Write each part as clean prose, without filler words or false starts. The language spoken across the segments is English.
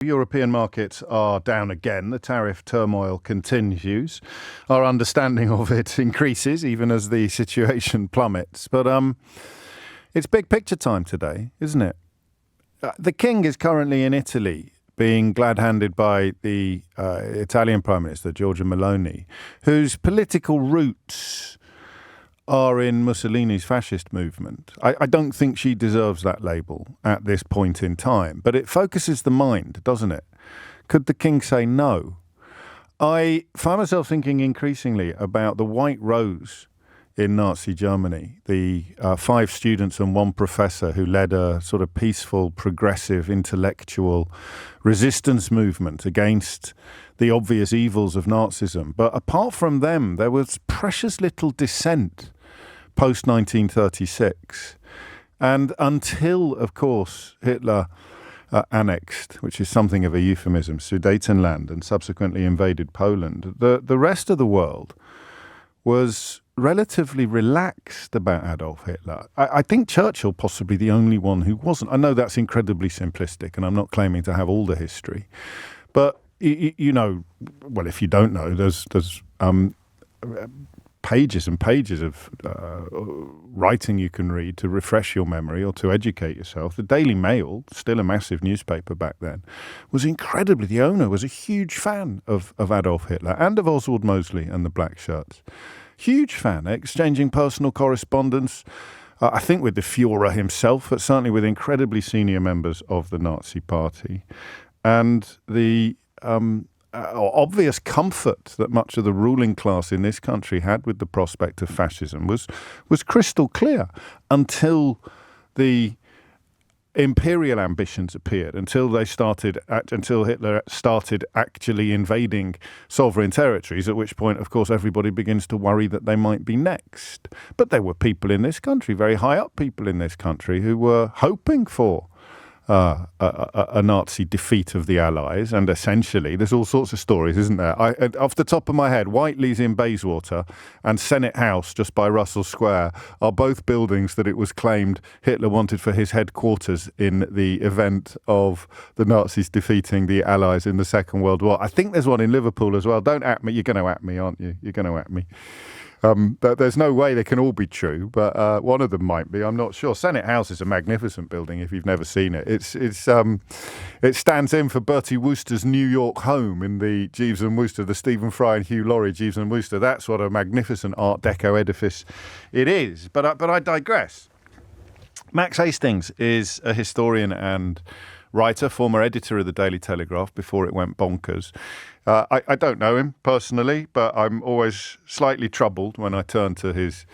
European markets are down again. The tariff turmoil continues. Our understanding of it increases even as the situation plummets. But it's big picture time today, isn't it? The king is currently in Italy, being glad-handed by the Italian Prime Minister, Giorgia Meloni, whose political roots are in Mussolini's fascist movement. I don't think she deserves that label at this point in time, but it focuses the mind, doesn't it? Could the king say no? I find myself thinking increasingly about the White Rose in Nazi Germany, the 5 students and 1 professor who led a sort of peaceful, progressive, intellectual resistance movement against the obvious evils of Nazism. But apart from them, there was precious little dissent post-1936. And until, of course, Hitler annexed, which is something of a euphemism, Sudetenland, and subsequently invaded Poland, the rest of the world was relatively relaxed about Adolf Hitler. I think Churchill possibly the only one who wasn't. I know that's incredibly simplistic, and I'm not claiming to have all the history. But, you know, well, if you don't know, there's pages and pages of writing you can read to refresh your memory or to educate yourself. The Daily Mail, still a massive newspaper back then, was incredibly, the owner was a huge fan of Adolf Hitler and of Oswald Mosley and the Black Shirts. Huge fan, exchanging personal correspondence, I think with the Führer himself, but certainly with incredibly senior members of the Nazi Party. And the obvious comfort that much of the ruling class in this country had with the prospect of fascism was crystal clear until the imperial ambitions appeared, until Hitler started actually invading sovereign territories, at which point, of course, everybody begins to worry that they might be next. But there were people in this country, very high up people in this country, who were hoping for a Nazi defeat of the Allies, and essentially, there's all sorts of stories, isn't there? Off the top of my head, Whiteley's in Bayswater and Senate House, just by Russell Square, are both buildings that it was claimed Hitler wanted for his headquarters in the event of the Nazis defeating the Allies in the Second World War. I think there's one in Liverpool as well. Don't at me. You're going to at me, aren't you? You're going to at me. There's no way they can all be true, but one of them might be. I'm not sure. Senate House is a magnificent building if you've never seen it. It stands in for Bertie Wooster's New York home in the Jeeves and Wooster, the Stephen Fry and Hugh Laurie Jeeves and Wooster. That's what a magnificent Art Deco edifice it is. But I digress. Max Hastings is a historian and writer, former editor of the Daily Telegraph before it went bonkers. I don't know him personally, but I'm always slightly troubled when I turn to his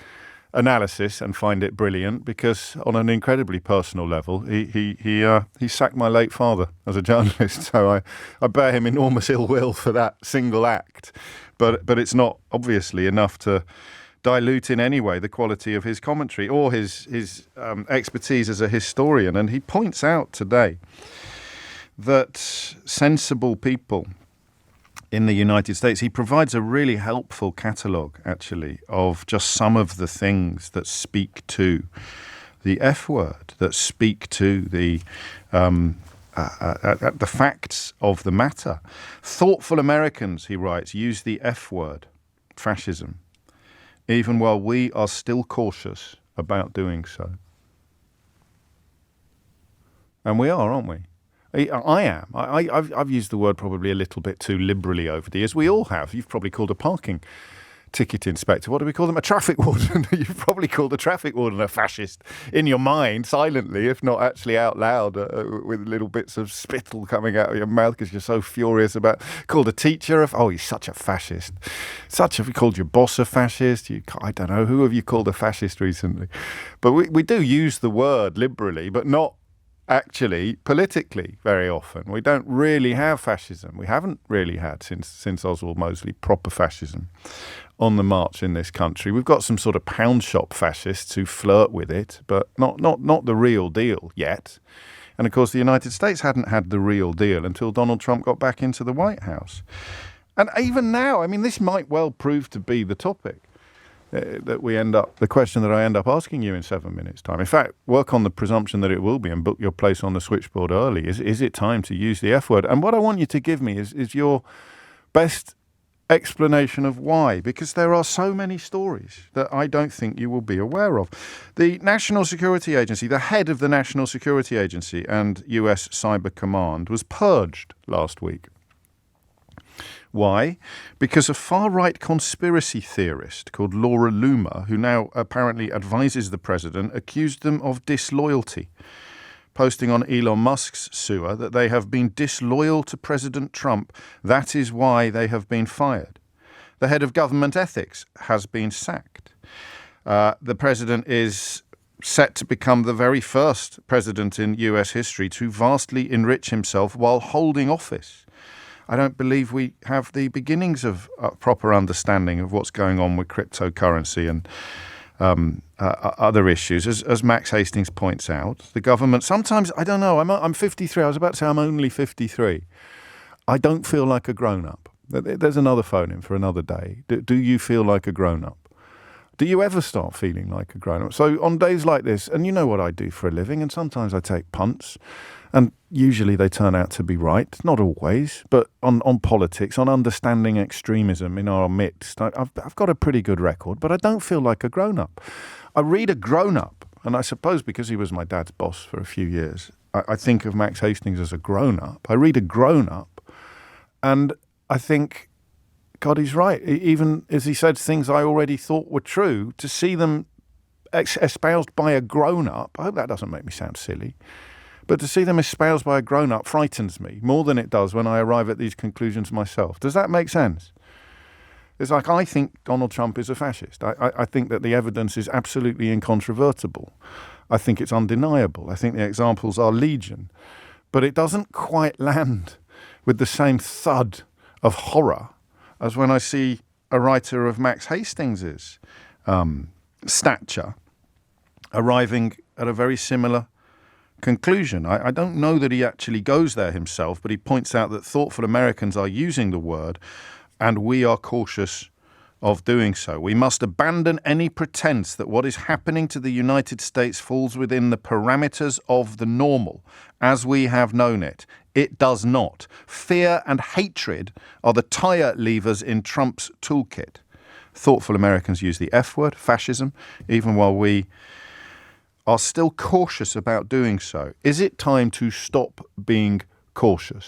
analysis and find it brilliant because on an incredibly personal level, he sacked my late father as a journalist. So I bear him enormous ill will for that single act. But it's not obviously enough to dilute in any way the quality of his commentary or his expertise as a historian. And he points out today that sensible people in the United States, he provides a really helpful catalogue, actually, of just some of the things that speak to the F word, that speak to the facts of the matter. Thoughtful Americans, he writes, use the F word, fascism, even while we are still cautious about doing so. And we are, aren't we? I am. I've used the word probably a little bit too liberally over the years. We all have. You've probably called a parking ticket inspector. What do we call them? A traffic warden. You've probably called a traffic warden a fascist in your mind, silently, if not actually out loud, with little bits of spittle coming out of your mouth because you're so furious about. Called a teacher he's such a fascist. Have you called your boss a fascist? I don't know. Who have you called a fascist recently? But we do use the word liberally, but not actually politically very often. We don't really have fascism. We haven't really had since Oswald Mosley proper fascism on the march in this country. We've got some sort of pound shop fascists who flirt with it, but not the real deal yet. And of course the United States hadn't had the real deal until Donald Trump got back into the White House. And even now, I mean, this might well prove to be the topic. that the question that I end up asking you in 7 minutes' time. In fact, work on the presumption that it will be and book your place on the switchboard early. Is it time to use the F word? And what I want you to give me is your best explanation of why, because there are so many stories that I don't think you will be aware of. The National Security Agency, the head of the National Security Agency and US Cyber Command was purged last week. Why? Because a far-right conspiracy theorist called Laura Loomer, who now apparently advises the president, accused them of disloyalty, posting on Elon Musk's sewer that they have been disloyal to President Trump. That is why they have been fired. The head of government ethics has been sacked. The president is set to become the very first president in US history to vastly enrich himself while holding office. I don't believe we have the beginnings of a proper understanding of what's going on with cryptocurrency and other issues. As Max Hasting points out, the government sometimes, I don't know, I'm 53. I was about to say I'm only 53. I don't feel like a grown-up. There's another phone in for another day. Do you feel like a grown-up? Do you ever start feeling like a grown-up? So on days like this, and you know what I do for a living, and sometimes I take punts, and usually they turn out to be right. Not always, but on politics, on understanding extremism in our midst, I've got a pretty good record, but I don't feel like a grown-up. I read a grown-up, and I suppose because he was my dad's boss for a few years, I think of Max Hasting as a grown-up. I read a grown-up, and I think, God, he's right. Even as he said things I already thought were true, to see them espoused by a grown-up, I hope that doesn't make me sound silly, but to see them espoused by a grown-up frightens me more than it does when I arrive at these conclusions myself. Does that make sense? It's like, I think Donald Trump is a fascist. I think that the evidence is absolutely incontrovertible. I think it's undeniable. I think the examples are legion. But it doesn't quite land with the same thud of horror as when I see a writer of Max Hastings's stature arriving at a very similar conclusion. I don't know that he actually goes there himself, but he points out that thoughtful Americans are using the word, and we are cautious of doing so. We must abandon any pretense that what is happening to the United States falls within the parameters of the normal, as we have known it. It does not. Fear and hatred are the tire levers in Trump's toolkit. Thoughtful Americans use the F word, fascism, even while we are still cautious about doing so. Is it time to stop being cautious?